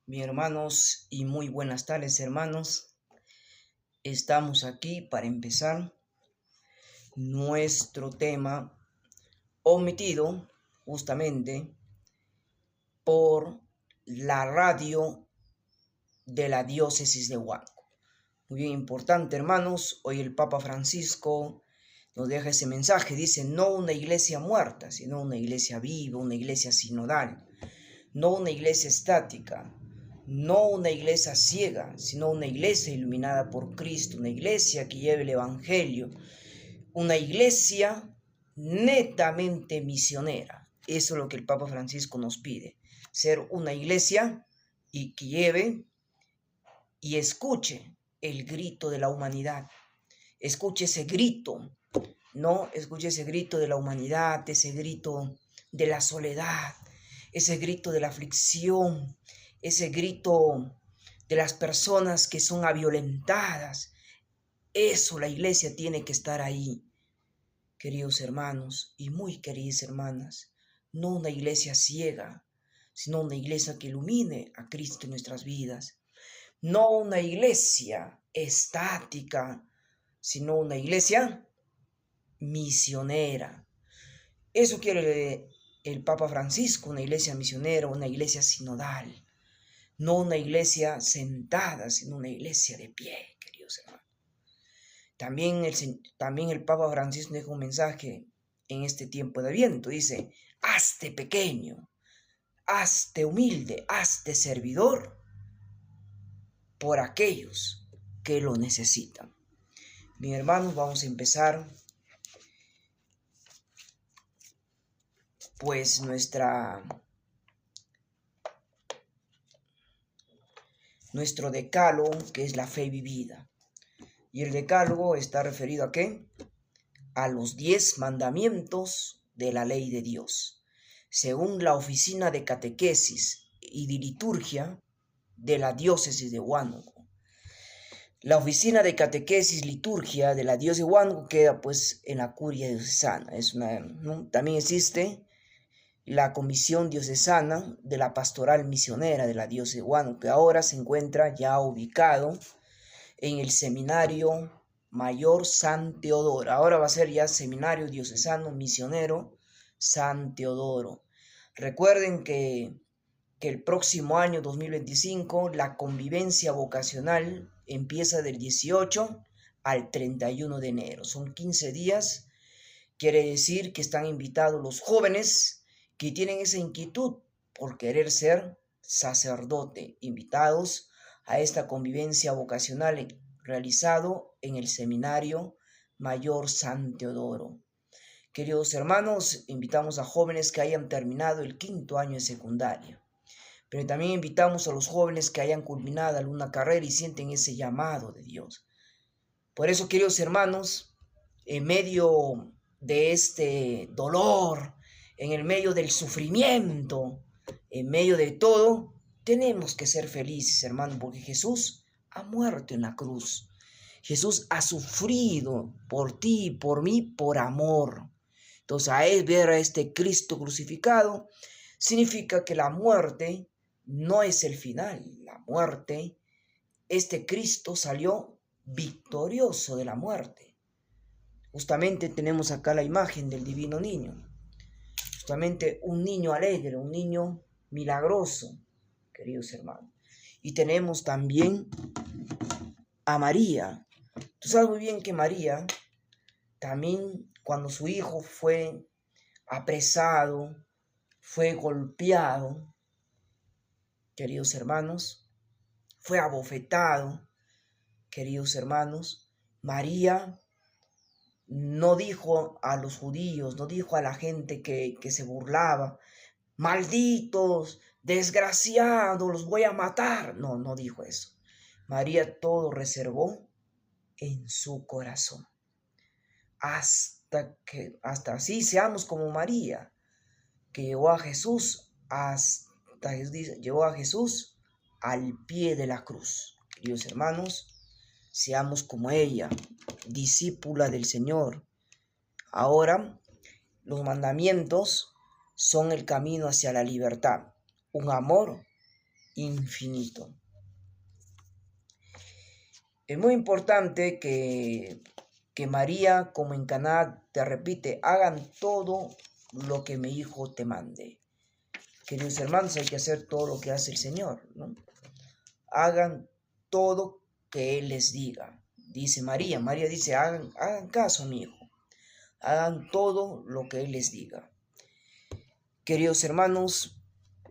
Mis hermanos y muy buenas tardes, hermanos. Estamos aquí para empezar nuestro tema omitido justamente por la radio de la diócesis de Huánuco. Muy bien importante, hermanos. Hoy el Papa Francisco nos deja ese mensaje. Dice, no una iglesia muerta, sino una iglesia viva, una iglesia sinodal, no una iglesia estática, no una iglesia ciega, sino una iglesia iluminada por Cristo, una iglesia que lleve el Evangelio, una iglesia netamente misionera. Eso es lo que el Papa Francisco nos pide, ser una iglesia y que lleve y escuche el grito de la humanidad. Escuche ese grito, ¿no? Escuche ese grito de la humanidad, ese grito de la soledad, ese grito de la aflicción, ese grito de las personas que son violentadas. Eso, la iglesia tiene que estar ahí, queridos hermanos y muy queridas hermanas. No una iglesia ciega, sino una iglesia que ilumine a Cristo en nuestras vidas. No una iglesia estática, sino una iglesia misionera. Eso quiere el Papa Francisco, una iglesia misionera, una iglesia sinodal. No una iglesia sentada, sino una iglesia de pie, queridos hermanos. También el Papa Francisco deja un mensaje en este tiempo de Adviento. Dice, hazte pequeño, hazte humilde, hazte servidor por aquellos que lo necesitan. Mis hermanos, vamos a empezar pues nuestro decálogo, que es la fe vivida. Y el decálogo está referido ¿a qué? A los 10 mandamientos de la ley de Dios, según la Oficina de Catequesis y de Liturgia de la Diócesis de Huánuco. La Oficina de Catequesis y Liturgia de la Diócesis de Huánuco queda pues en la Curia Diocesana. También existe la Comisión Diocesana de la Pastoral Misionera de la Diócesis de Huánuco, que ahora se encuentra ya ubicado en el Seminario Mayor San Teodoro. Ahora va a ser ya Seminario Diocesano Misionero San Teodoro. Recuerden que el próximo año 2025 la convivencia vocacional empieza del 18 al 31 de enero. Son 15 días. Quiere decir que están invitados los jóvenes que tienen esa inquietud por querer ser sacerdote, invitados a esta convivencia vocacional realizado en el Seminario Mayor San Teodoro. Queridos hermanos, invitamos a jóvenes que hayan terminado el 5º año de secundaria, pero también invitamos a los jóvenes que hayan culminado alguna carrera y sienten ese llamado de Dios. Por eso, queridos hermanos, en medio de este dolor, en el medio del sufrimiento, en medio de todo, tenemos que ser felices, hermanos, porque Jesús ha muerto en la cruz. Jesús ha sufrido por ti y por mí por amor. Entonces, a él ver a este Cristo crucificado significa que la muerte no es el final. La muerte, este Cristo salió victorioso de la muerte. Justamente tenemos acá la imagen del divino niño. Justamente un niño alegre, un niño milagroso, queridos hermanos. Y tenemos también a María. Tú sabes muy bien que María, también cuando su hijo fue apresado, fue golpeado, queridos hermanos, fue abofetado, queridos hermanos, María no dijo a los judíos, no dijo a la gente que se burlaba, malditos, desgraciados, los voy a matar. No, no dijo eso. María todo reservó en su corazón. Hasta así seamos como María, que llevó a Jesús llevó a Jesús al pie de la cruz. Queridos hermanos, seamos como ella, discípula del Señor. Ahora, los mandamientos son el camino hacia la libertad, un amor infinito. Es muy importante que María, como en Caná, te repite, hagan todo lo que mi hijo te mande. Queridos hermanos, hay que hacer todo lo que hace el Señor, ¿no? Hagan todo que Él les diga. Dice María. María dice, hagan caso a mi hijo. Hagan todo lo que Él les diga. Queridos hermanos,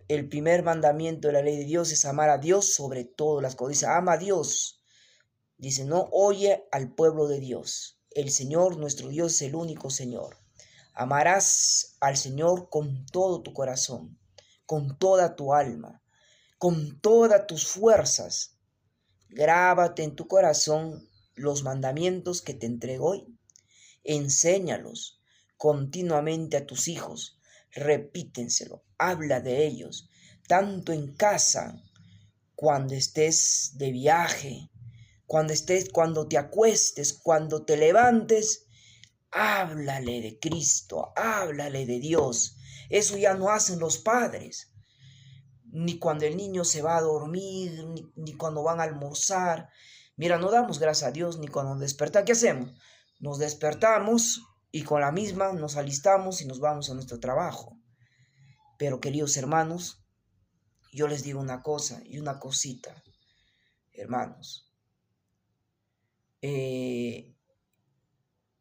el primer mandamiento de la ley de Dios es amar a Dios sobre todas las cosas. Dice, ama a Dios. Dice, no oye al pueblo de Dios. El Señor, nuestro Dios, es el único Señor. Amarás al Señor con todo tu corazón, con toda tu alma, con todas tus fuerzas. Grábate en tu corazón los mandamientos que te entrego hoy. Enséñalos continuamente a tus hijos. Repítenselo, habla de ellos, tanto en casa, cuando estés de viaje, cuando te acuestes, cuando te levantes. Háblale de Cristo, háblale de Dios. Eso ya no hacen los padres. Ni cuando el niño se va a dormir, ni cuando van a almorzar. Mira, no damos gracias a Dios ni cuando nos despertamos. ¿Qué hacemos? Nos despertamos y con la misma nos alistamos y nos vamos a nuestro trabajo. Pero queridos hermanos, yo les digo una cosa y una cosita, hermanos.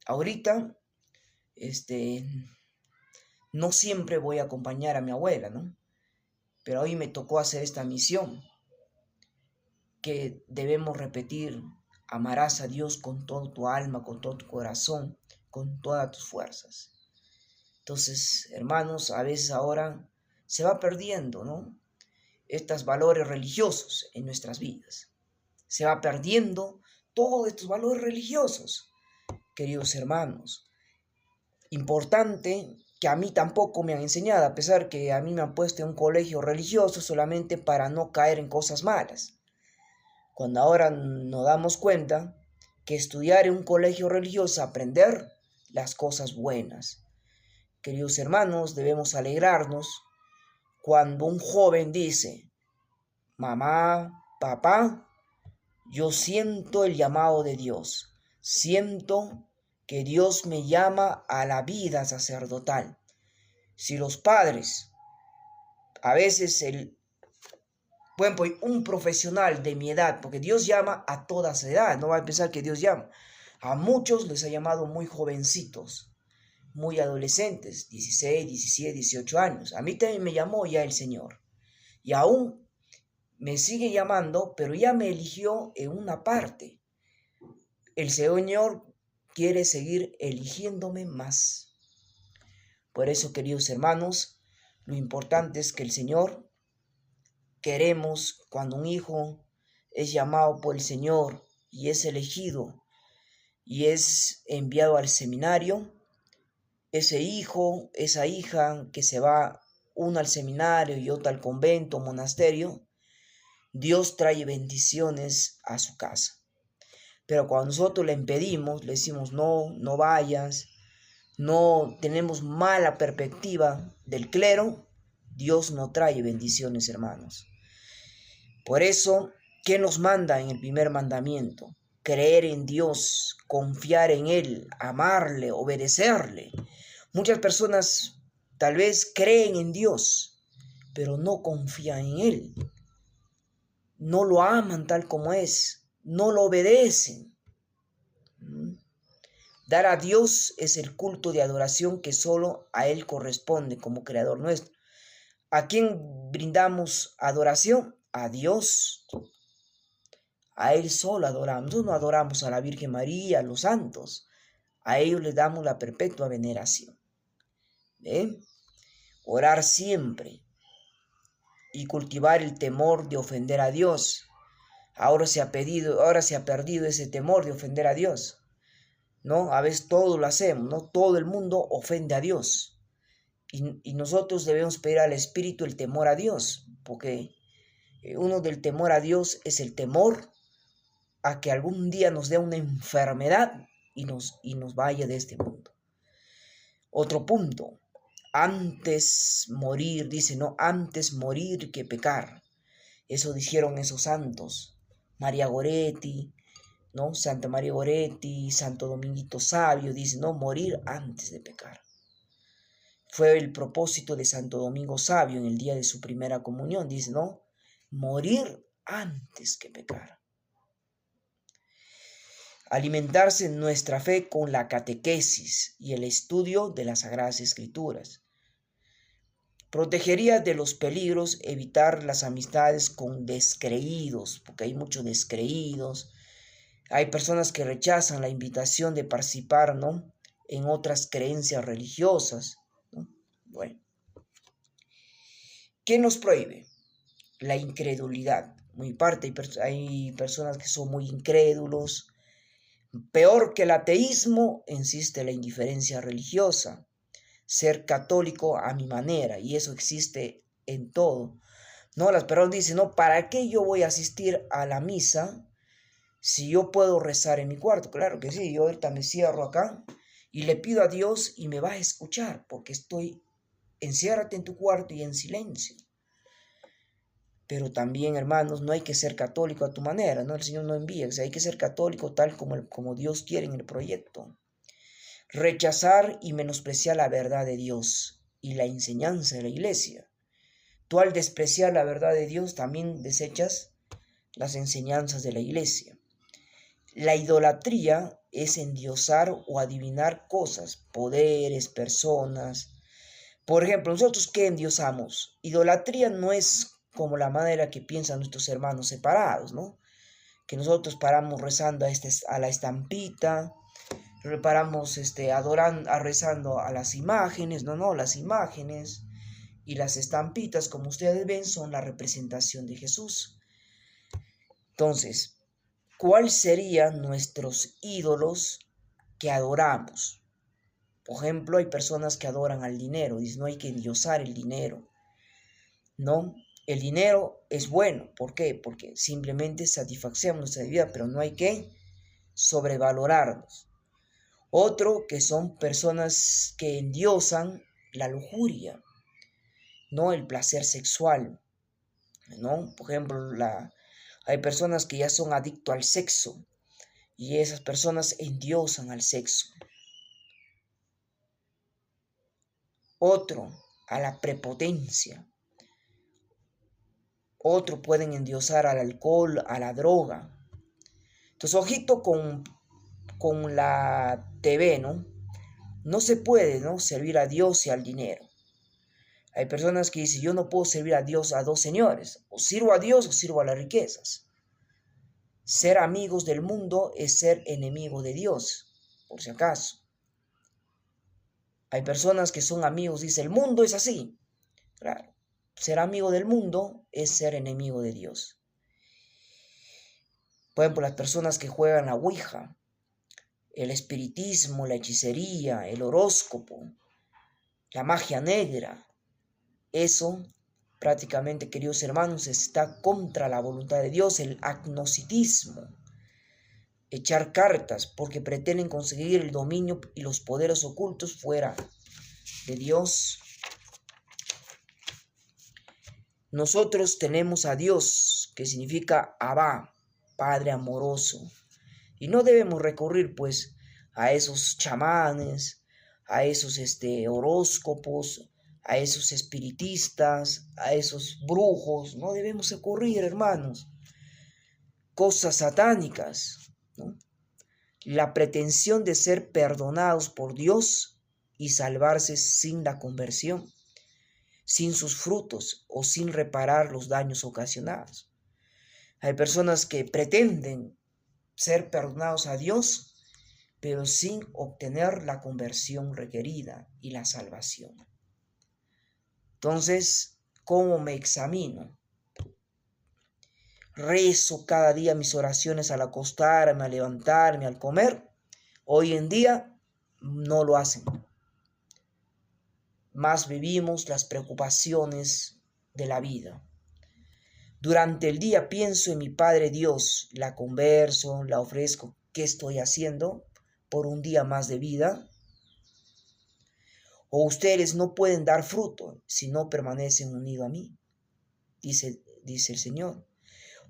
Ahorita, no siempre voy a acompañar a mi abuela, ¿no? Pero hoy me tocó hacer esta misión, que debemos repetir: amarás a Dios con todo tu alma, con todo tu corazón, con todas tus fuerzas. Entonces, hermanos, a veces ahora se va perdiendo, ¿no?, estos valores religiosos en nuestras vidas. Se va perdiendo todos estos valores religiosos, queridos hermanos. Importante que a mí tampoco me han enseñado, a pesar que a mí me han puesto en un colegio religioso solamente para no caer en cosas malas. Cuando ahora nos damos cuenta que estudiar en un colegio religioso es aprender las cosas buenas. Queridos hermanos, debemos alegrarnos cuando un joven dice: mamá, papá, yo siento el llamado de Dios, siento que Dios me llama a la vida sacerdotal. Si los padres, a veces un profesional de mi edad, porque Dios llama a todas edades, no va a pensar que Dios llama. A muchos les ha llamado muy jovencitos, muy adolescentes, 16, 17, 18 años. A mí también me llamó ya el Señor. Y aún me sigue llamando, pero ya me eligió en una parte. El Señor quiere seguir eligiéndome más. Por eso, queridos hermanos, lo importante es que el Señor, queremos, cuando un hijo es llamado por el Señor y es elegido y es enviado al seminario, ese hijo, esa hija que se va, uno al seminario y otro al convento, monasterio, Dios trae bendiciones a su casa. Pero cuando nosotros le impedimos, le decimos: no, no vayas, no, tenemos mala perspectiva del clero, Dios no trae bendiciones, hermanos. Por eso, ¿qué nos manda en el primer mandamiento? Creer en Dios, confiar en Él, amarle, obedecerle. Muchas personas tal vez creen en Dios, pero no confían en Él. No lo aman tal como es, no lo obedecen. Dar a Dios es el culto de adoración que solo a Él corresponde como creador nuestro. ¿A quién brindamos adoración? A Dios. A Él solo adoramos. Nosotros no adoramos a la Virgen María, a los santos. A ellos les damos la perpetua veneración. Orar siempre y cultivar el temor de ofender a Dios. Ahora se ha perdido ese temor de ofender a Dios, ¿no? A veces todo lo hacemos, ¿no? Todo el mundo ofende a Dios. Y nosotros debemos pedir al Espíritu el temor a Dios, porque uno del temor a Dios es el temor a que algún día nos dé una enfermedad y nos vaya de este mundo. Otro punto: antes morir, dice, no, antes morir que pecar. Eso dijeron esos santos. María Goretti, ¿no? Santa María Goretti, Santo Dominguito Sabio, dice, no, morir antes de pecar. Fue el propósito de Santo Domingo Sabio en el día de su primera comunión, dice, no, morir antes que pecar. Alimentarse en nuestra fe con la catequesis y el estudio de las Sagradas Escrituras. Protegería de los peligros, evitar las amistades con descreídos, porque hay muchos descreídos. Hay personas que rechazan la invitación de participar, ¿no?, en otras creencias religiosas, ¿no? Bueno, ¿qué nos prohíbe? La incredulidad. Muy parte, hay personas que son muy incrédulos. Peor que el ateísmo, insiste la indiferencia religiosa. Ser católico a mi manera, y eso existe en todo. No, las personas dicen, no, ¿para qué yo voy a asistir a la misa si yo puedo rezar en mi cuarto? Claro que sí, yo ahorita me cierro acá y le pido a Dios y me va a escuchar, porque enciérrate en tu cuarto y en silencio. Pero también, hermanos, no hay que ser católico a tu manera, ¿no? El Señor no envía, o sea, hay que ser católico tal como Dios quiere en el proyecto. Rechazar y menospreciar la verdad de Dios y la enseñanza de la iglesia. Tú, al despreciar la verdad de Dios, también desechas las enseñanzas de la iglesia. La idolatría es endiosar o adivinar cosas, poderes, personas. Por ejemplo, nosotros, ¿qué endiosamos? Idolatría no es como la manera que piensan nuestros hermanos separados, ¿no? Que nosotros paramos rezando a la estampita, reparamos rezando a las imágenes. No, las imágenes y las estampitas, como ustedes ven, son la representación de Jesús. Entonces, ¿cuáles serían nuestros ídolos que adoramos? Por ejemplo, hay personas que adoran al dinero, dicen, no hay que endiosar el dinero. No, el dinero es bueno. ¿Por qué? Porque simplemente satisfacemos nuestra vida, pero no hay que sobrevalorarnos. Otro, que son personas que endiosan la lujuria, no el placer sexual, ¿no? Por ejemplo, hay personas que ya son adictos al sexo y esas personas endiosan al sexo. Otro, a la prepotencia. Otro, pueden endiosar al alcohol, a la droga. Entonces, ojito con la TV, ¿no? No se puede, ¿no?, servir a Dios y al dinero. Hay personas que dicen, yo no puedo servir a Dios a dos señores. O sirvo a Dios o sirvo a las riquezas. Ser amigos del mundo es ser enemigo de Dios, por si acaso. Hay personas que son amigos, dice, el mundo es así. Claro, ser amigo del mundo es ser enemigo de Dios. Por ejemplo, las personas que juegan la ouija, el espiritismo, la hechicería, el horóscopo, la magia negra, eso prácticamente, queridos hermanos, está contra la voluntad de Dios. El agnosticismo, echar cartas, porque pretenden conseguir el dominio y los poderes ocultos fuera de Dios. Nosotros tenemos a Dios, que significa Abba, Padre amoroso, y no debemos recurrir pues a esos chamanes, a esos horóscopos, a esos espiritistas, a esos brujos. No debemos recurrir, hermanos, cosas satánicas, ¿no? La pretensión de ser perdonados por Dios y salvarse sin la conversión, sin sus frutos o sin reparar los daños ocasionados. Hay personas que pretenden ser perdonados a Dios, pero sin obtener la conversión requerida y la salvación. Entonces, ¿cómo me examino? ¿Rezo cada día mis oraciones al acostarme, al levantarme, al comer? Hoy en día no lo hacen. Más vivimos las preocupaciones de la vida. Durante el día pienso en mi Padre Dios, la converso, la ofrezco. ¿Qué estoy haciendo por un día más de vida? O ustedes no pueden dar fruto si no permanecen unidos a mí, dice dice el Señor.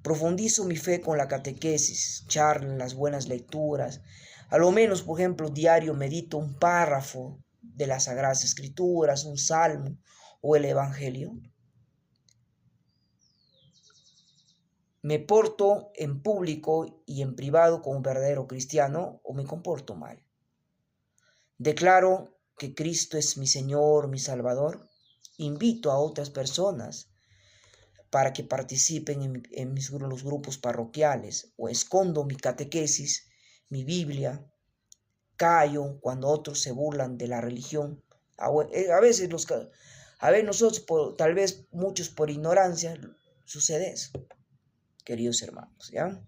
Profundizo mi fe con la catequesis, charlas, las buenas lecturas. A lo menos, por ejemplo, diario medito un párrafo de las Sagradas Escrituras, un salmo o el Evangelio. ¿Me porto en público y en privado como un verdadero cristiano o me comporto mal? Declaro que Cristo es mi Señor, mi Salvador. Invito a otras personas para que participen en los grupos parroquiales, o escondo mi catequesis, mi Biblia, callo cuando otros se burlan de la religión. A veces nosotros, tal vez muchos por ignorancia, sucede eso, queridos hermanos, ¿ya?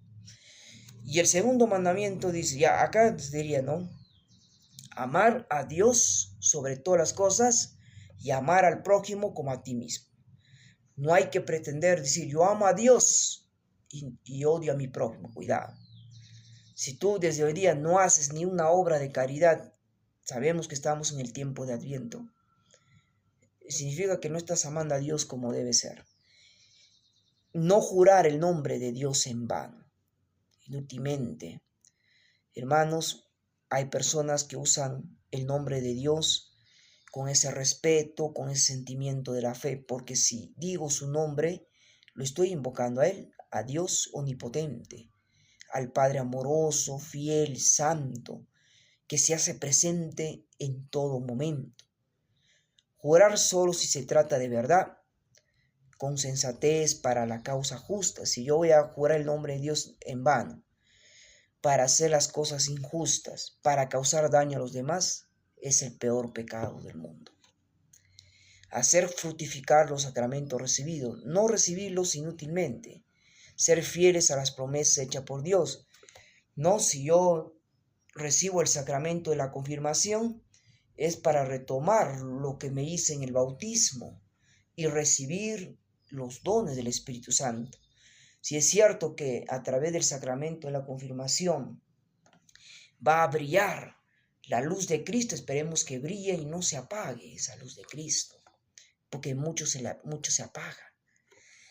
Y el segundo mandamiento dice, ya acá diría, ¿no? Amar a Dios sobre todas las cosas y amar al prójimo como a ti mismo. No hay que pretender decir, yo amo a Dios y odio a mi prójimo. Cuidado. Si tú desde hoy día no haces ni una obra de caridad, sabemos que estamos en el tiempo de Adviento, significa que no estás amando a Dios como debe ser. No jurar el nombre de Dios en vano, inútilmente. Hermanos, hay personas que usan el nombre de Dios con ese respeto, con ese sentimiento de la fe, porque si digo su nombre, lo estoy invocando a Él, a Dios omnipotente, al Padre amoroso, fiel, santo, que se hace presente en todo momento. Jurar solo si se trata de verdad, con sensatez para la causa justa. Si yo voy a jurar el nombre de Dios en vano, para hacer las cosas injustas, para causar daño a los demás, es el peor pecado del mundo. Hacer fructificar los sacramentos recibidos, no recibirlos inútilmente, ser fieles a las promesas hechas por Dios. No, si yo recibo el sacramento de la confirmación, es para retomar lo que me hice en el bautismo y recibir los dones del Espíritu Santo. Si es cierto que a través del sacramento de la confirmación va a brillar la luz de Cristo, esperemos que brille y no se apague esa luz de Cristo, porque mucho se apaga.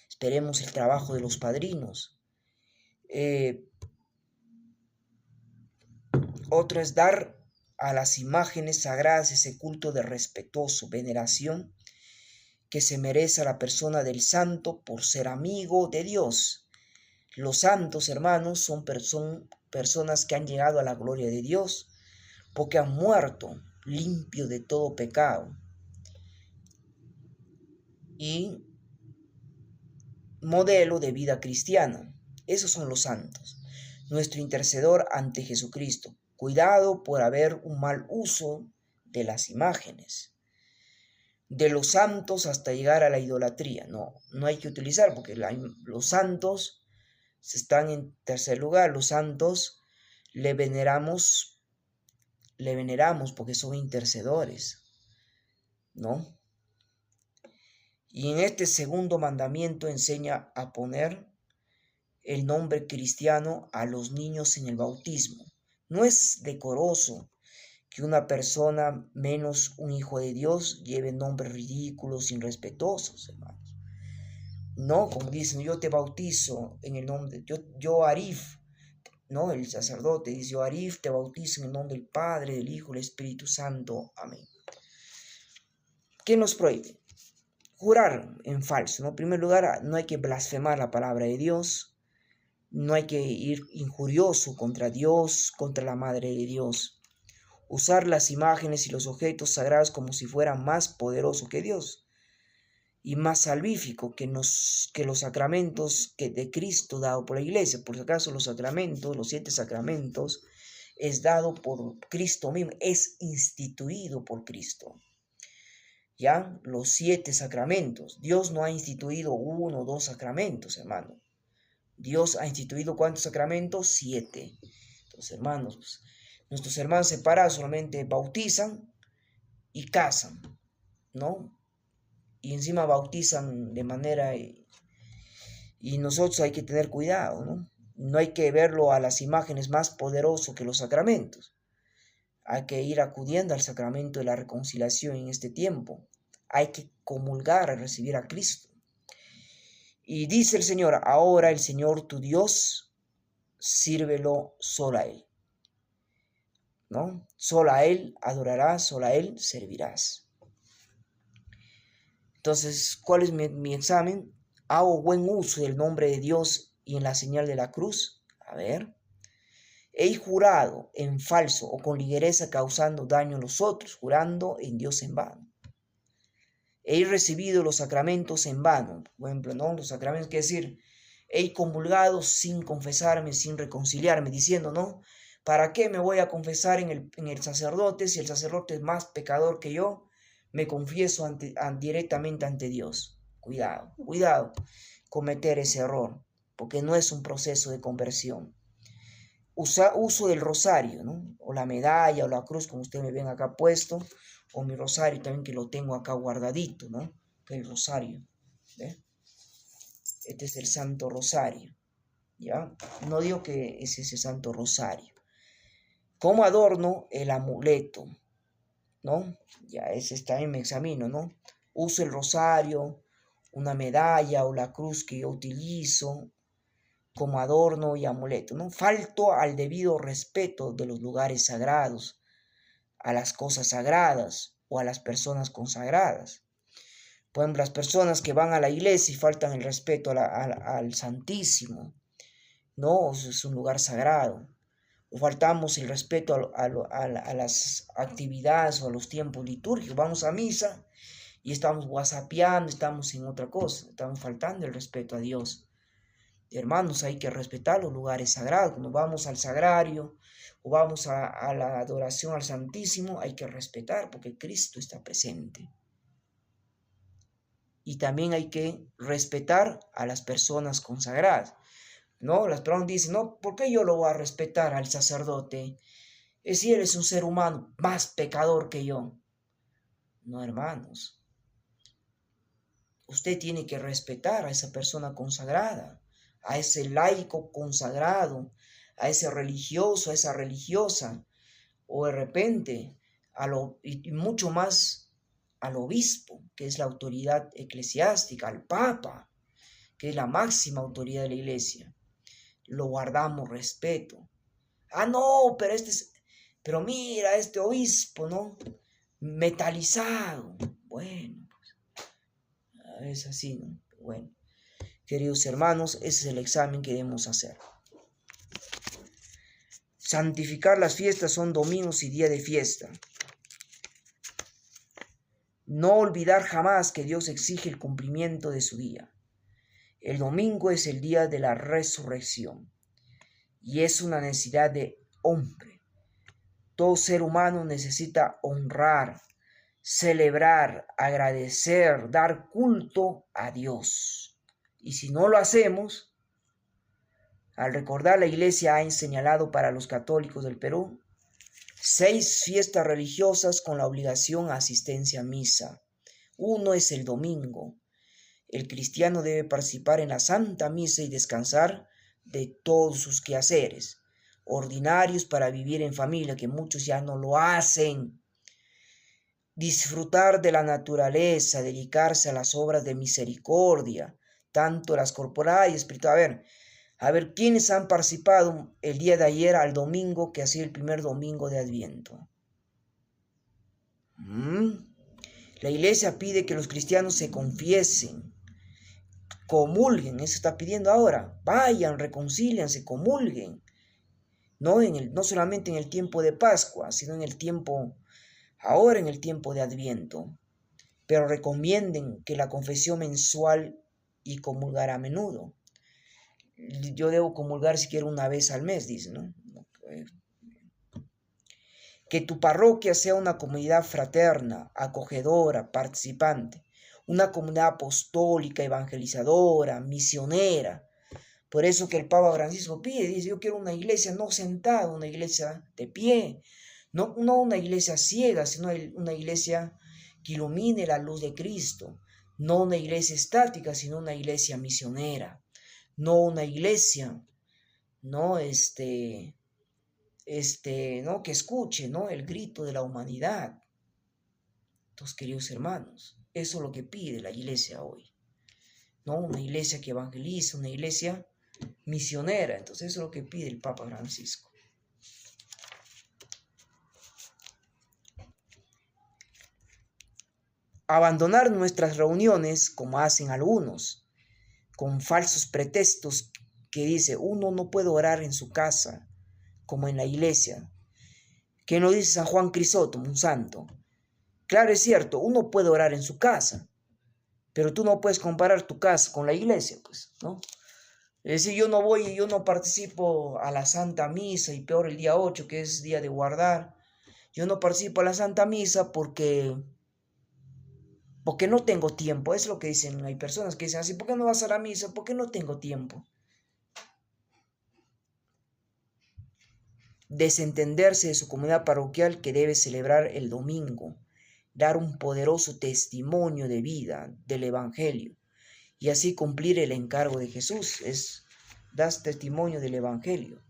Esperemos el trabajo de los padrinos. Otro es dar a las imágenes sagradas ese culto de respetuoso veneración que se merece a la persona del santo por ser amigo de Dios. Los santos, hermanos, son personas que han llegado a la gloria de Dios porque han muerto limpio de todo pecado y modelo de vida cristiana. Esos son los santos, nuestro intercedor ante Jesucristo. Cuidado por haber un mal uso de las imágenes, de los santos hasta llegar a la idolatría. No hay que utilizar, porque los santos están en tercer lugar. Los santos le veneramos porque son intercedores, ¿no? Y en este segundo mandamiento enseña a poner el nombre cristiano a los niños en el bautismo. No es decoroso que una persona, menos un hijo de Dios, lleve nombres ridículos, irrespetuosos, hermanos. No, como dicen, yo te bautizo en el nombre, yo Arif, no, el sacerdote dice, yo Arif te bautizo en el nombre del Padre, del Hijo, del Espíritu Santo. Amén. ¿Qué nos prohíbe? Jurar en falso, ¿no? En primer lugar, no hay que blasfemar la palabra de Dios, no hay que ir injurioso contra Dios, contra la Madre de Dios. Usar las imágenes y los objetos sagrados como si fueran más poderosos que Dios y más salvífico que los sacramentos de Cristo dado por la Iglesia. Por si acaso los sacramentos, los 7 sacramentos, es dado por Cristo mismo, es instituido por Cristo. ¿Ya? Los 7 sacramentos. Dios no ha instituido 1 o 2 sacramentos, hermano. Dios ha instituido ¿cuántos sacramentos? 7. Entonces, hermanos, pues, nuestros hermanos separados solamente bautizan y casan, ¿no? Y encima bautizan de manera... Y nosotros hay que tener cuidado, ¿no? No hay que verlo a las imágenes más poderoso que los sacramentos. Hay que ir acudiendo al sacramento de la reconciliación en este tiempo. Hay que comulgar a recibir a Cristo. Y dice el Señor, ahora el Señor tu Dios, sírvelo solo a Él, ¿no? Solo a Él adorarás, solo a Él servirás. Entonces, ¿cuál es mi examen? ¿Hago buen uso del nombre de Dios y en la señal de la cruz? A ver. He jurado en falso o con ligereza causando daño a los otros, jurando en Dios en vano. He recibido los sacramentos en vano. Por ejemplo, ¿no? Los sacramentos, quiere decir, he comulgado sin confesarme, sin reconciliarme, diciendo, ¿no? ¿Para qué me voy a confesar en el sacerdote si el sacerdote es más pecador que yo? Me confieso directamente ante Dios. Cuidado, cuidado cometer ese error, porque no es un proceso de conversión. Uso del rosario, ¿no? O la medalla o la cruz, como ustedes me ven acá puesto, o mi rosario también que lo tengo acá guardadito, ¿no? Que el rosario, ¿ve? Este es el Santo Rosario, ¿ya? No digo que es ese Santo Rosario. Como adorno, el amuleto, ¿no? Ya ese también me examino, ¿no? Uso el rosario, una medalla o la cruz que yo utilizo como adorno y amuleto, ¿no? Falto al debido respeto de los lugares sagrados, a las cosas sagradas o a las personas consagradas. Por ejemplo, las personas que van a la iglesia y faltan el respeto al Santísimo, ¿no? Es un lugar sagrado. O faltamos el respeto a las actividades o a los tiempos litúrgicos. Vamos a misa y estamos whatsappeando, estamos en otra cosa, estamos faltando el respeto a Dios. Hermanos, hay que respetar los lugares sagrados. Cuando vamos al sagrario o vamos a la adoración al Santísimo, hay que respetar porque Cristo está presente. Y también hay que respetar a las personas consagradas, ¿no? Las personas dicen, no, ¿por qué yo lo voy a respetar al sacerdote? Es si él es un ser humano más pecador que yo. No, hermanos. Usted tiene que respetar a esa persona consagrada, a ese laico consagrado, a ese religioso, a esa religiosa, o de repente, y mucho más al obispo, que es la autoridad eclesiástica, al papa, que es la máxima autoridad de la iglesia. Lo guardamos respeto. Ah, no, pero mira, este obispo, ¿no? Metalizado. Bueno, es así, ¿no? Bueno, queridos hermanos, ese es el examen que debemos hacer. Santificar las fiestas son domingos y día de fiesta. No olvidar jamás que Dios exige el cumplimiento de su día. El domingo es el día de la resurrección y es una necesidad de hombre. Todo ser humano necesita honrar, celebrar, agradecer, dar culto a Dios. Y si no lo hacemos, al recordar, la Iglesia ha señalado para los católicos del Perú 6 fiestas religiosas con la obligación a asistencia a misa. Uno es el domingo. El cristiano debe participar en la Santa Misa y descansar de todos sus quehaceres ordinarios para vivir en familia, que muchos ya no lo hacen. Disfrutar de la naturaleza, dedicarse a las obras de misericordia, tanto las corporales y espirituales. A ver, ¿quiénes han participado el día de ayer al domingo, que ha sido el primer domingo de Adviento? La iglesia pide que los cristianos se confiesen, comulguen, eso está pidiendo ahora. Vayan, reconcílianse, comulguen. No solamente en el tiempo de Pascua, sino ahora en el tiempo de Adviento. Pero recomienden que la confesión mensual y comulgar a menudo. Yo debo comulgar siquiera una vez al mes, dice, ¿no? Que tu parroquia sea una comunidad fraterna, acogedora, participante, una comunidad apostólica, evangelizadora, misionera. Por eso que el Papa Francisco pide, dice, yo quiero una iglesia no sentada, una iglesia de pie, no una iglesia ciega, sino una iglesia que ilumine la luz de Cristo, no una iglesia estática, sino una iglesia misionera, no una iglesia, no ¿no? Que escuche, ¿no? El grito de la humanidad. Entonces, queridos hermanos, eso es lo que pide la iglesia hoy. ¿no? Una iglesia que evangeliza, una iglesia misionera. Entonces eso es lo que pide el Papa Francisco. Abandonar nuestras reuniones, como hacen algunos, con falsos pretextos que dice, uno no puede orar en su casa, como en la iglesia. ¿Qué nos dice San Juan Crisóstomo, un santo? Claro, es cierto, uno puede orar en su casa, pero tú no puedes comparar tu casa con la iglesia, pues, ¿no? Es decir, yo no participo a la Santa Misa, y peor el día 8, que es día de guardar. Yo no participo a la Santa Misa porque no tengo tiempo. Es lo que dicen, hay personas que dicen así, ¿por qué no vas a la misa? Porque no tengo tiempo. Desentenderse de su comunidad parroquial que debe celebrar el domingo, dar un poderoso testimonio de vida del Evangelio y así cumplir el encargo de Jesús, das testimonio del Evangelio.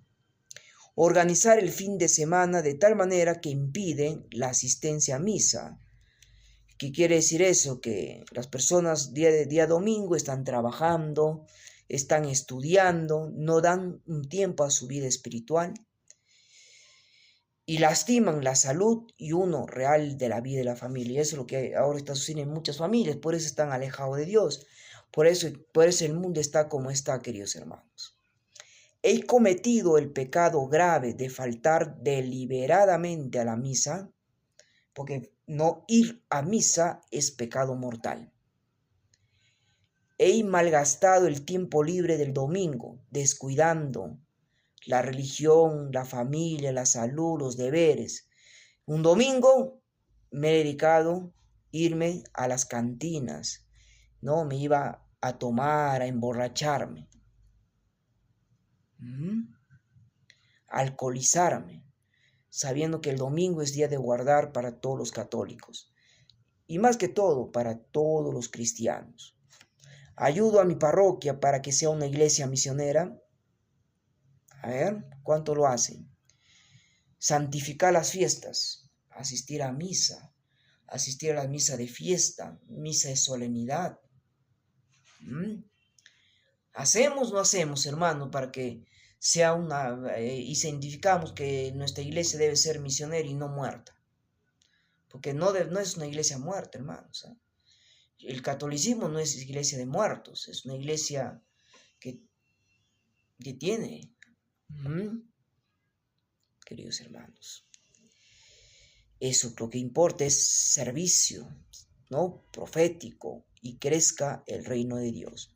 Organizar el fin de semana de tal manera que impide la asistencia a misa. ¿Qué quiere decir eso? Que las personas día domingo están trabajando, están estudiando, no dan un tiempo a su vida espiritual y lastiman la salud y uno real de la vida de la familia. Eso es lo que ahora está sucediendo en muchas familias, por eso están alejados de Dios. Por eso el mundo está como está, queridos hermanos. He cometido el pecado grave de faltar deliberadamente a la misa, porque no ir a misa es pecado mortal. He malgastado el tiempo libre del domingo, descuidando la religión, la familia, la salud, los deberes. Un domingo me he dedicado a irme a las cantinas, ¿no? Me iba a tomar, a emborracharme, alcoholizarme, sabiendo que el domingo es día de guardar para todos los católicos y más que todo para todos los cristianos. Ayudo a mi parroquia para que sea una iglesia misionera. A ver, ¿cuánto lo hacen? Santificar las fiestas, asistir a misa, asistir a la misa de fiesta, misa de solemnidad. ¿Hacemos o no hacemos, hermano, para que sea y identificamos que nuestra iglesia debe ser misionera y no muerta? Porque no es una iglesia muerta, hermanos. El catolicismo no es iglesia de muertos, es una iglesia que tiene. Queridos hermanos, eso lo que importa es servicio, ¿no? Profético, y crezca el reino de Dios.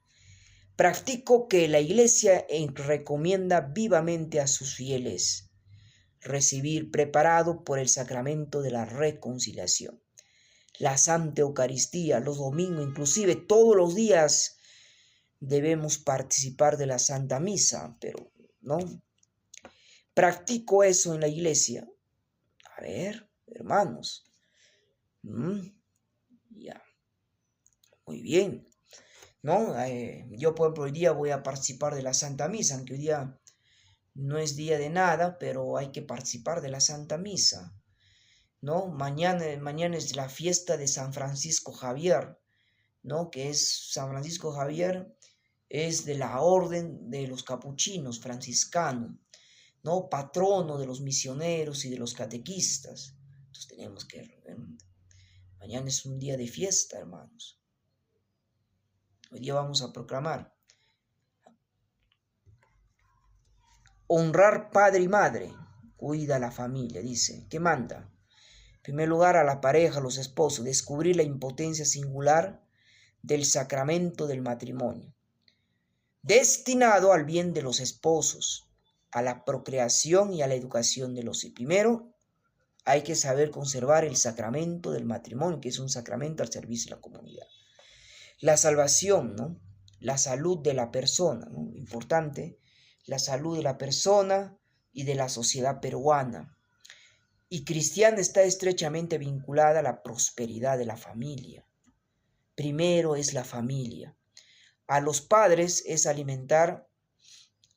Practico que la iglesia recomienda vivamente a sus fieles recibir preparado por el sacramento de la reconciliación. La Santa Eucaristía, los domingos, inclusive todos los días debemos participar de la Santa Misa, pero no. Practico eso en la iglesia. A ver, hermanos. Ya. Muy bien. ¿No? Yo, por ejemplo, hoy día voy a participar de la Santa Misa, aunque hoy día no es día de nada, pero hay que participar de la Santa Misa, ¿no? Mañana es la fiesta de San Francisco Javier, ¿no? Que es San Francisco Javier, es de la orden de los capuchinos franciscanos, ¿no? Patrono de los misioneros y de los catequistas. Entonces tenemos que... Mañana es un día de fiesta, hermanos. Hoy día vamos a proclamar. Honrar padre y madre. Cuida la familia, dice. ¿Qué manda? En primer lugar, a la pareja, a los esposos, descubrir la impotencia singular del sacramento del matrimonio, destinado al bien de los esposos, a la procreación y a la educación de los hijos. Primero, hay que saber conservar el sacramento del matrimonio, que es un sacramento al servicio de la comunidad. La salvación, ¿no? La salud de la persona, ¿no? Importante, la salud de la persona y de la sociedad peruana. Y cristiana está estrechamente vinculada a la prosperidad de la familia. Primero es la familia. A los padres es alimentar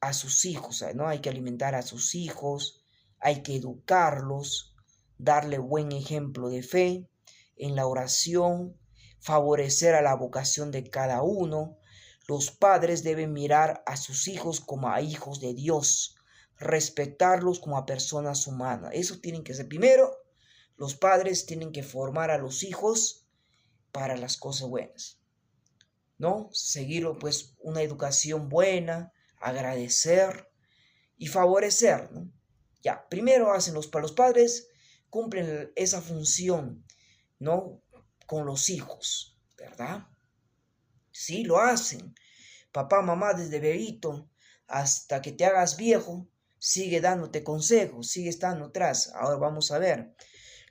a sus hijos, ¿no? Hay que alimentar a sus hijos, hay que educarlos, darle buen ejemplo de fe en la oración, favorecer a la vocación de cada uno, Los padres deben mirar a sus hijos como a hijos de Dios, respetarlos como a personas humanas. Eso tienen que ser. Primero, los padres tienen que formar a los hijos para las cosas buenas, ¿no? Seguir pues una educación buena, agradecer y favorecer, ¿no? Ya, primero hacen para los padres, cumplen esa función, ¿no? Con los hijos, ¿verdad? Sí, lo hacen. Papá, mamá, desde bebito hasta que te hagas viejo, sigue dándote consejos, sigue estando atrás. Ahora vamos a ver.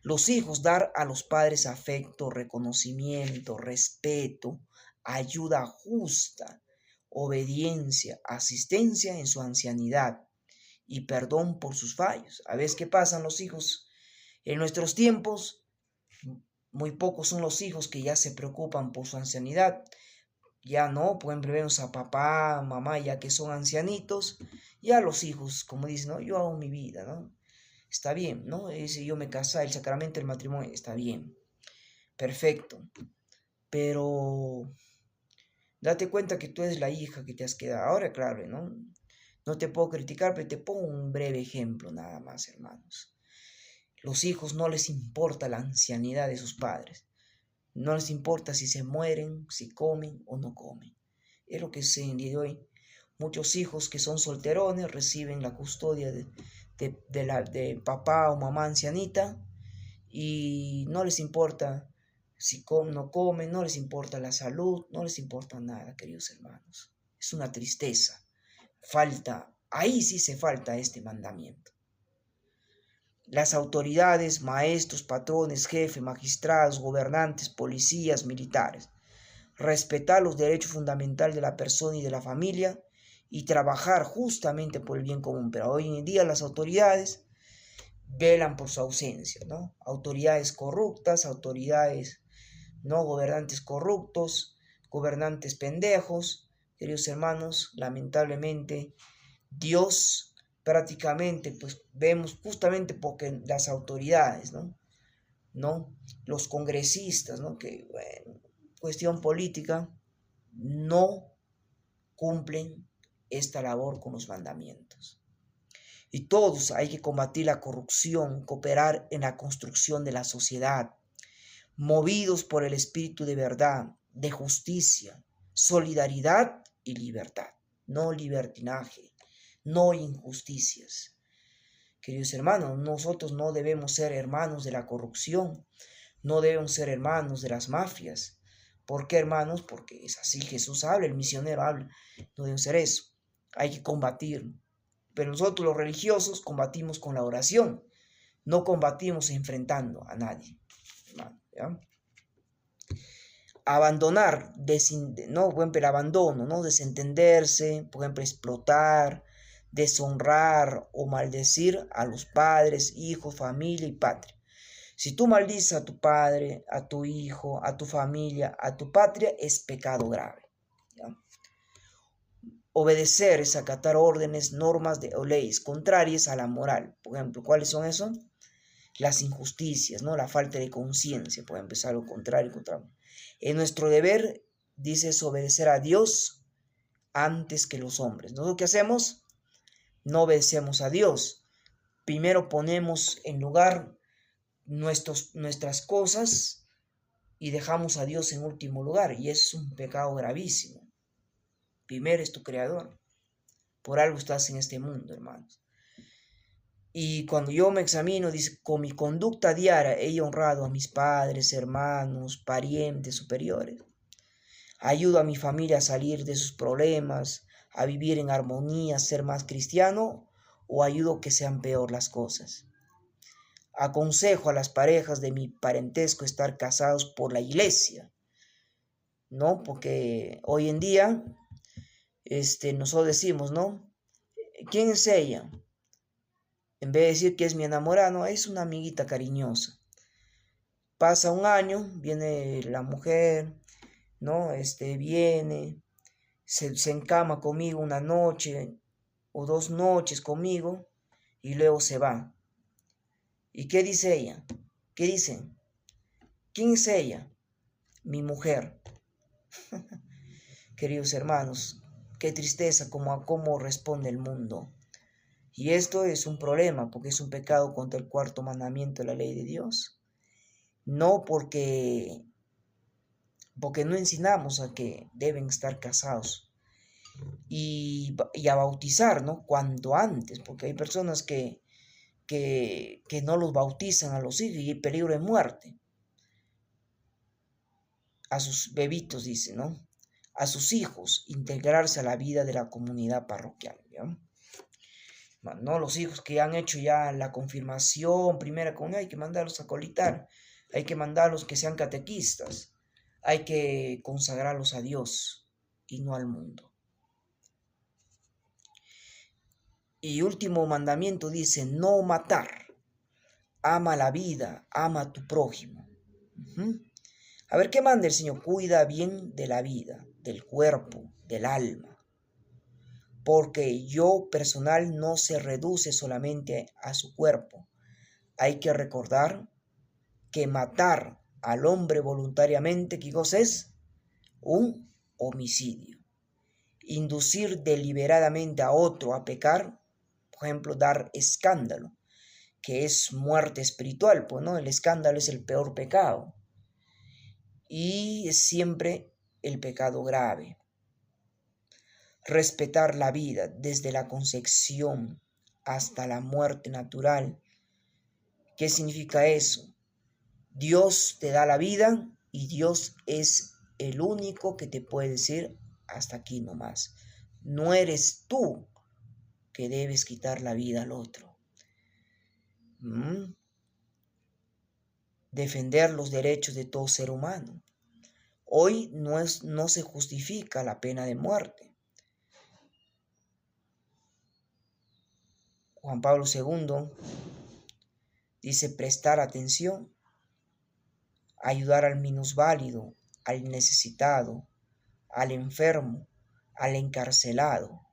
Los hijos, dar a los padres afecto, reconocimiento, respeto, ayuda justa, obediencia, asistencia en su ancianidad y perdón por sus fallos. A veces, ¿qué pasan los hijos? En nuestros tiempos, muy pocos son los hijos que ya se preocupan por su ancianidad. Ya no, pueden vernos a papá, mamá, ya que son ancianitos. Ya los hijos, como dicen, ¿no? Yo hago mi vida, ¿no? Está bien, ¿no? Si yo me casé, el sacramento del matrimonio, está bien. Perfecto. Pero date cuenta que tú eres la hija que te has quedado. Ahora, claro, ¿no? No te puedo criticar, pero te pongo un breve ejemplo nada más, hermanos. Los hijos no les importa la ancianidad de sus padres. No les importa si se mueren, si comen o no comen. Es lo que sé en el día de hoy. Muchos hijos que son solterones reciben la custodia de papá o mamá ancianita y no les importa si comen o no comen, no les importa la salud, no les importa nada, queridos hermanos. Es una tristeza. Falta, ahí sí se falta este mandamiento. Las autoridades, maestros, patrones, jefes, magistrados, gobernantes, policías, militares, respetar los derechos fundamentales de la persona y de la familia y trabajar justamente por el bien común. Pero hoy en día las autoridades velan por su ausencia, ¿no? Autoridades corruptas, autoridades, ¿no? Gobernantes corruptos, gobernantes pendejos. Queridos hermanos, lamentablemente Dios prácticamente, pues vemos justamente porque las autoridades, ¿no? Los congresistas, ¿no? Que, bueno, cuestión política, no cumplen esta labor con los mandamientos. Y todos hay que combatir la corrupción, cooperar en la construcción de la sociedad, movidos por el espíritu de verdad, de justicia, solidaridad y libertad, no libertinaje, no injusticias. Queridos hermanos, nosotros no debemos ser hermanos de la corrupción, no debemos ser hermanos de las mafias. ¿Por qué, hermanos? Porque es así, Jesús habla, el misionero habla, no debemos ser eso, hay que combatir. Pero nosotros los religiosos combatimos con la oración, no combatimos enfrentando a nadie, hermano, ¿ya? Abandonar, no, por ejemplo, el abandono, ¿no? Desentenderse, por ejemplo, explotar, deshonrar o maldecir a los padres, hijos, familia y patria. Si tú maldices a tu padre, a tu hijo, a tu familia, a tu patria, es pecado grave, ¿ya? Obedecer es acatar órdenes, normas o leyes contrarias a la moral. Por ejemplo, ¿cuáles son esos? Las injusticias, ¿no? La falta de conciencia, por empezar lo contrario. En nuestro deber, dice, es obedecer a Dios antes que los hombres. ¿Nosotros qué hacemos? No obedecemos a Dios. Primero ponemos en lugar nuestras cosas y dejamos a Dios en último lugar. Y es un pecado gravísimo. Primero es tu creador. Por algo estás en este mundo, hermanos. Y cuando yo me examino, dice, con mi conducta diaria he honrado a mis padres, hermanos, parientes, superiores. Ayudo a mi familia a salir de sus problemas, a vivir en armonía, a ser más cristiano, o ayudo a que sean peor las cosas. Aconsejo a las parejas de mi parentesco estar casados por la iglesia, ¿no? Porque hoy en día, nosotros decimos, ¿no? ¿Quién es ella? En vez de decir que es mi enamorada, no, es una amiguita cariñosa. Pasa un año, viene la mujer, ¿no? Viene, se encama conmigo una noche o 2 noches conmigo y luego se va. ¿Y qué dice ella? ¿Qué dice? ¿Quién es ella? Mi mujer. queridos hermanos, qué tristeza cómo responde el mundo. Y esto es un problema porque es un pecado contra el cuarto mandamiento de la ley de Dios. No porque no enseñamos a que deben estar casados y a bautizar, ¿no? Cuanto antes, porque hay personas que no los bautizan a los hijos y hay peligro de muerte. A sus bebitos, dice, ¿no? A sus hijos, integrarse a la vida de la comunidad parroquial, ¿ya? No, los hijos que han hecho ya la confirmación, primera comunión, hay que mandarlos a colitar, hay que mandarlos que sean catequistas, hay que consagrarlos a Dios y no al mundo. Y último mandamiento dice, no matar, ama la vida, ama a tu prójimo. A ver, ¿qué manda el Señor? Cuida bien de la vida, del cuerpo, del alma. Porque yo personal no se reduce solamente a su cuerpo. Hay que recordar que matar al hombre voluntariamente, ¿qué cosa es? Un homicidio. Inducir deliberadamente a otro a pecar, por ejemplo, dar escándalo, que es muerte espiritual, pues, ¿no? El escándalo es el peor pecado. Y es siempre el pecado grave. Respetar la vida desde la concepción hasta la muerte natural. ¿Qué significa eso? Dios te da la vida y Dios es el único que te puede decir hasta aquí nomás. No eres tú que debes quitar la vida al otro. Defender los derechos de todo ser humano. Hoy no se justifica la pena de muerte. Juan Pablo II dice prestar atención, ayudar al minusválido, al necesitado, al enfermo, al encarcelado.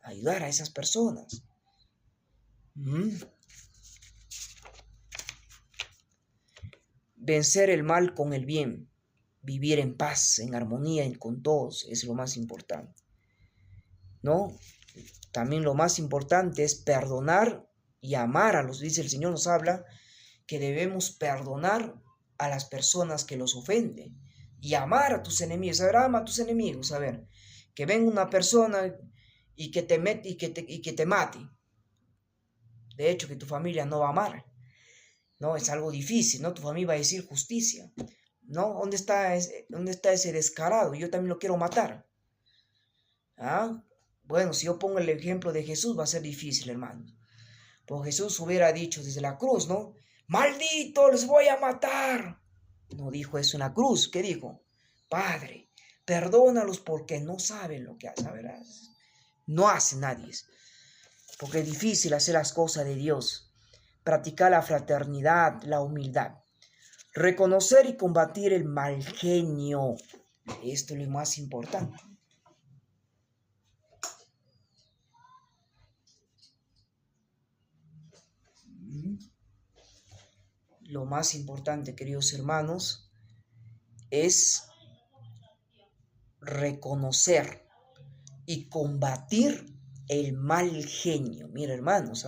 Ayudar a esas personas. Vencer el mal con el bien. Vivir en paz, en armonía con todos, es lo más importante. ¿No? También lo más importante es perdonar y amar a los, dice el Señor, nos habla que debemos perdonar a las personas que los ofenden y amar a tus enemigos. A ver, ama a tus enemigos, a ver, que venga una persona y que te mete y que te mate. De hecho, que tu familia no va a amar, ¿no? Es algo difícil, ¿no? Tu familia va a decir justicia, ¿no? ¿Dónde está ese descarado? Yo también lo quiero matar. ¿Ah? Bueno, si yo pongo el ejemplo de Jesús, va a ser difícil, hermano. Porque Jesús hubiera dicho desde la cruz, ¿no? ¡Maldito, les voy a matar! No dijo eso en la cruz. ¿Qué dijo? Padre, perdónalos porque no saben lo que hacen. ¿Verás? No hace nadie. Porque es difícil hacer las cosas de Dios. Practicar la fraternidad, la humildad. Reconocer y combatir el mal genio. Esto es lo más importante. Lo más importante, queridos hermanos, es reconocer y combatir el mal genio. Mira, hermanos,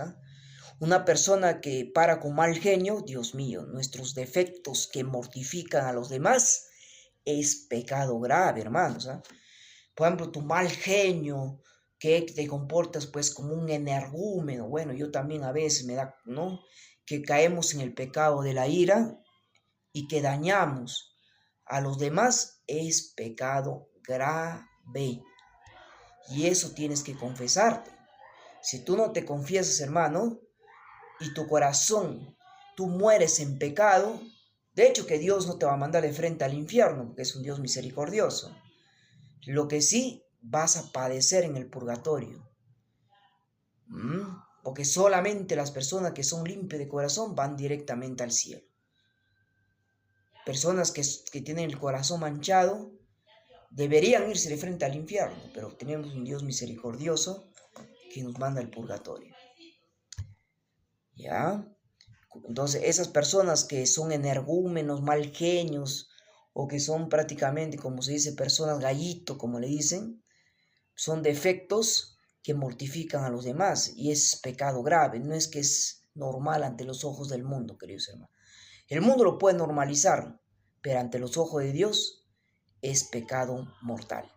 una persona que para con mal genio, Dios mío, nuestros defectos que mortifican a los demás, es pecado grave, hermanos. Por ejemplo, tu mal genio, que te comportas pues como un energúmeno. Bueno, yo también a veces me da, ¿no? Que caemos en el pecado de la ira y que dañamos a los demás, es pecado grave. Y eso tienes que confesarte. Si tú no te confiesas, hermano, y tu corazón, tú mueres en pecado, de hecho que Dios no te va a mandar de frente al infierno, porque es un Dios misericordioso. Lo que sí vas a padecer en el purgatorio. Porque solamente las personas que son limpias de corazón van directamente al cielo. Personas que tienen el corazón manchado deberían irse de frente al infierno, pero tenemos un Dios misericordioso que nos manda al purgatorio. ¿Ya? Entonces, esas personas que son energúmenos, mal genios, o que son prácticamente, como se dice, personas gallito, como le dicen, son defectos que mortifican a los demás y es pecado grave. No es que es normal ante los ojos del mundo, queridos hermanos. El mundo lo puede normalizar, pero ante los ojos de Dios es pecado mortal.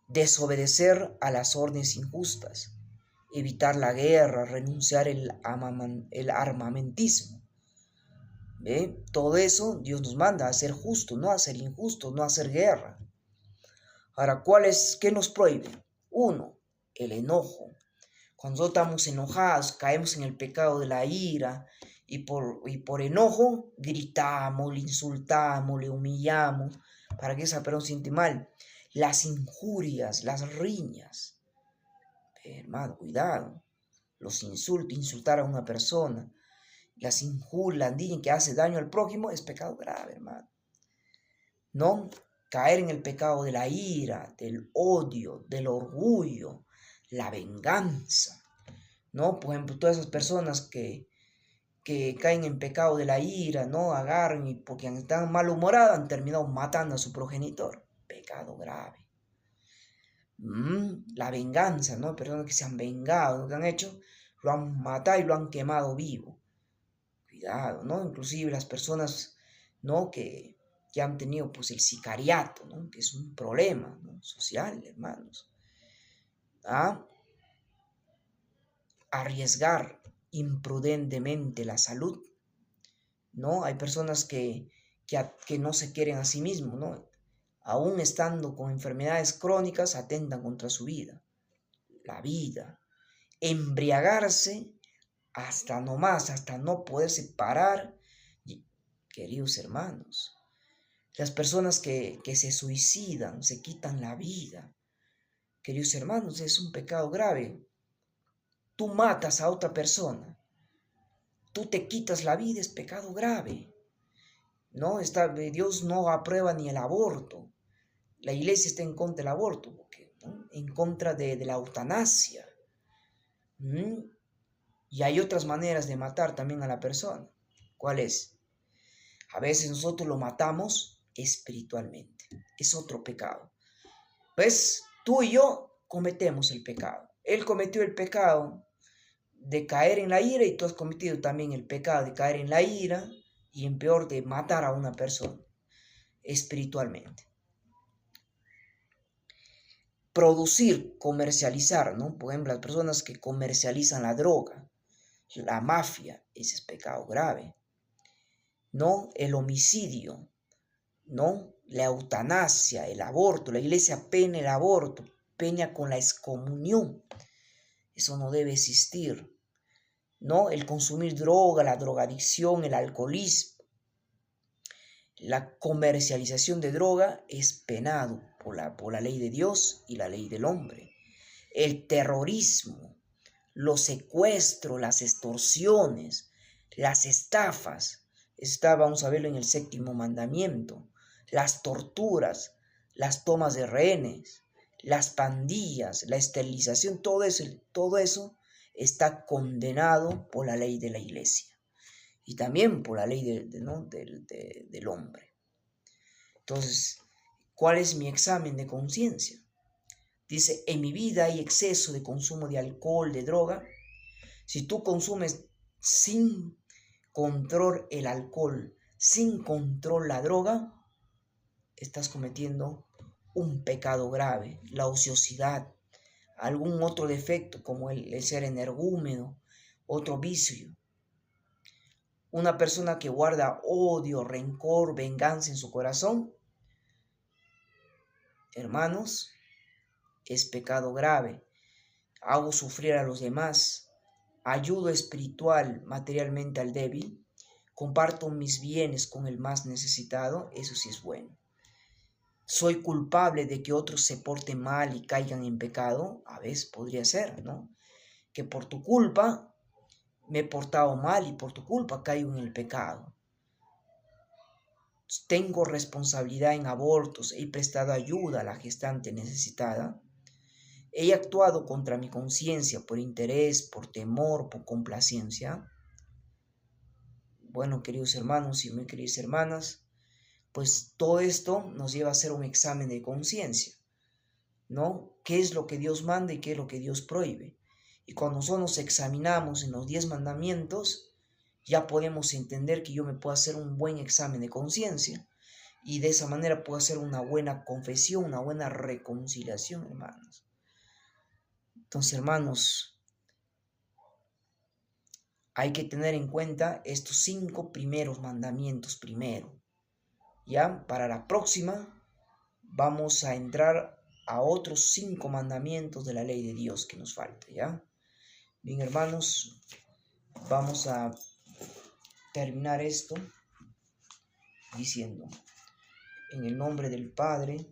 Desobedecer a las órdenes injustas, evitar la guerra, renunciar el armamentismo. ¿Ve? Todo eso Dios nos manda a ser justos, no a ser injustos, no a hacer guerra. Ahora, ¿qué nos prohíbe? Uno, el enojo. Cuando nosotros estamos enojados, caemos en el pecado de la ira y por enojo gritamos, le insultamos, le humillamos para que esa persona se siente mal. Las injurias, las riñas. Hermano, cuidado. Los insultos, insultar a una persona, las injurias, que hace daño al prójimo es pecado grave, hermano. No caer en el pecado de la ira, del odio, del orgullo, la venganza, ¿no? Por ejemplo, todas esas personas que caen en pecado de la ira, ¿no? Agarran y porque están malhumoradas han terminado matando a su progenitor. Pecado grave. La venganza, ¿no? Personas que se han vengado, lo que han hecho, lo han matado y lo han quemado vivo. Cuidado, ¿no? Inclusive las personas, ¿no? que han tenido pues el sicariato, ¿no? Que es un problema, ¿no? social, hermanos. Arriesgar imprudentemente la salud, ¿no? Hay personas que no se quieren a sí mismos, ¿no? Aún estando con enfermedades crónicas, atentan contra su vida, la vida. Embriagarse hasta no poderse parar, queridos hermanos. Las personas que se suicidan, se quitan la vida, queridos hermanos, es un pecado grave. Tú matas a otra persona, tú te quitas la vida, es pecado grave. No, Dios no aprueba ni el aborto. La iglesia está en contra del aborto, ¿no? En contra de la eutanasia. Y hay otras maneras de matar también a la persona. ¿Cuál es? A veces nosotros lo matamos espiritualmente. Es otro pecado. Pues tú y yo cometemos el pecado. Él cometió el pecado de caer en la ira y tú has cometido también el pecado de caer en la ira y en peor de matar a una persona espiritualmente. Producir, comercializar, ¿no? Por ejemplo, las personas que comercializan la droga, la mafia, ese es pecado grave. ¿No? El homicidio, ¿no? La eutanasia, el aborto. La iglesia pena el aborto, pena con la excomunión. Eso no debe existir. ¿No? El consumir droga, la drogadicción, el alcoholismo. La comercialización de droga es penado por la ley de Dios y la ley del hombre. El terrorismo, los secuestros, las extorsiones, las estafas. Vamos a verlo en el 7º mandamiento. Las torturas, las tomas de rehenes, las pandillas, la esterilización, todo eso está condenado por la ley de la iglesia y también por la ley del hombre. Entonces, ¿cuál es mi examen de conciencia? Dice, en mi vida hay exceso de consumo de alcohol, de droga. Si tú consumes sin control el alcohol, sin control la droga, estás cometiendo un pecado grave, la ociosidad, algún otro defecto como el ser energúmeno, otro vicio. Una persona que guarda odio, rencor, venganza en su corazón, hermanos, es pecado grave. Hago sufrir a los demás, ayudo espiritual, materialmente al débil, comparto mis bienes con el más necesitado, eso sí es bueno. Soy culpable de que otros se porten mal y caigan en pecado, a veces podría ser, ¿no? Que por tu culpa me he portado mal y por tu culpa caigo en el pecado. Tengo responsabilidad en abortos, he prestado ayuda a la gestante necesitada. He actuado contra mi conciencia por interés, por temor, por complacencia. Bueno, queridos hermanos y muy queridas hermanas, pues todo esto nos lleva a hacer un examen de conciencia, ¿no? ¿Qué es lo que Dios manda y qué es lo que Dios prohíbe? Y cuando nosotros nos examinamos en los 10 mandamientos, ya podemos entender que yo me puedo hacer un buen examen de conciencia y de esa manera puedo hacer una buena confesión, una buena reconciliación, hermanos. Entonces, hermanos, hay que tener en cuenta estos 5 primeros mandamientos primero. Ya, para la próxima vamos a entrar a otros 5 mandamientos de la ley de Dios que nos falta, ¿ya? Bien, hermanos, vamos a terminar esto diciendo, en el nombre del Padre,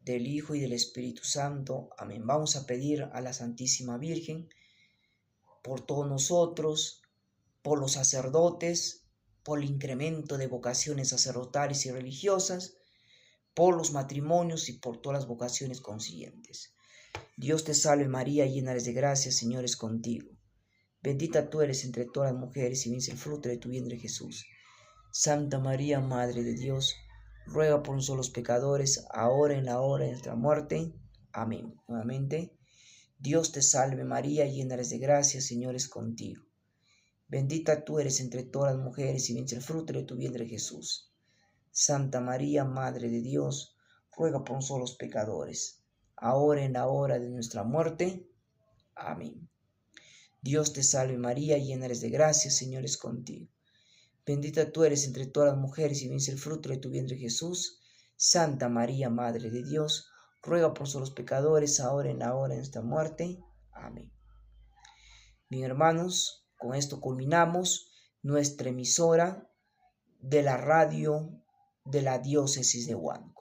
del Hijo y del Espíritu Santo, amén. Vamos a pedir a la Santísima Virgen por todos nosotros, por los sacerdotes, por el incremento de vocaciones sacerdotales y religiosas, por los matrimonios y por todas las vocaciones consiguientes. Dios te salve María, llena eres de gracia, Señor es contigo. Bendita tú eres entre todas las mujeres y bendito es el fruto de tu vientre Jesús. Santa María, Madre de Dios, ruega por nosotros los pecadores, ahora en la hora de nuestra muerte. Amén. Nuevamente, Dios te salve María, llena eres de gracia, Señor es contigo. Bendita tú eres entre todas las mujeres y bendito es el fruto de tu vientre Jesús. Santa María, Madre de Dios, ruega por nosotros los pecadores, ahora en la hora de nuestra muerte. Amén. Dios te salve María, llena eres de gracia, Señor es contigo. Bendita tú eres entre todas las mujeres y bendito es el fruto de tu vientre Jesús. Santa María, Madre de Dios, ruega por nosotros los pecadores, ahora en la hora de nuestra muerte. Amén. Bien, hermanos, con esto culminamos nuestra emisora de la radio de la diócesis de Huánuco.